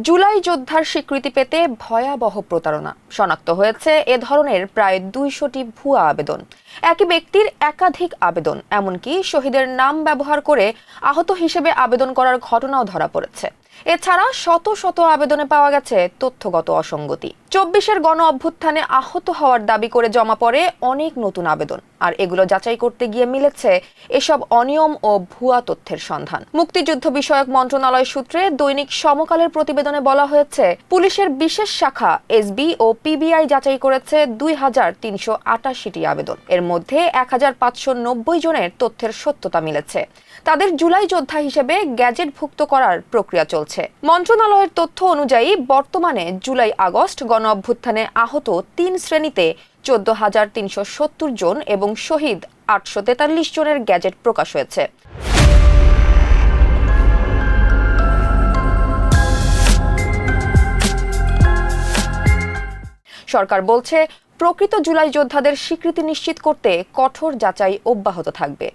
জুলাই যোদ্ধার স্বীকৃতি পেতে ভয়াবহ প্রতারণা শনাক্ত হয়েছে এ ধরনের প্রায় ২০০টি ভুয়া আবেদন। একই ব্যক্তির একাধিক আবেদন, এমনকি শহীদের নাম ব্যবহার করে আহত হিসেবে আবেদন করার ঘটনাও ধরা পড়েছে। এছাড়া শত শত আবেদনে পাওয়া গেছে তথ্যগত অসঙ্গতি। ২৪-এর গণ অভ্যুত্থানে আহত হওয়ার দাবি করে জমা পড়ে অনেক নতুন আবেদন, আর এগুলো যাচাই করতে গিয়ে মিলেছে এসব অনিয়ম ও ভুয়া তথ্যের সন্ধান। মুক্তিযুদ্ধ বিষয়ক মন্ত্রণালয় সূত্রে দৈনিক সমকালের প্রতিবেদনে বলা হয়েছে, পুলিশের বিশেষ শাখা এসবি ও পিবিআই যাচাই করেছে ২,৩৮৮টি আবেদন। এর মধ্যে ১,৫৯০ জনের তথ্যের সত্যতা মিলেছে। তাদের জুলাই যোদ্ধা হিসেবে গ্যাজেটভুক্ত করার প্রক্রিয়া চলছে। মন্ত্রণালয়ের তথ্য অনুযায়ী বর্তমানে জুলাই আগস্ট গণ অভ্যুত্থানে আহত ৩ শ্রেণীতে ১৪,৩৭০ জন এবং শহীদ ৮৪৩ জনের গ্যাজেট প্রকাশ হয়েছে। সরকার বলছে, প্রকৃত জুলাই যোদ্ধাদের স্বীকৃতি নিশ্চিত করতে কঠোর যাচাই অব্যাহত থাকবে।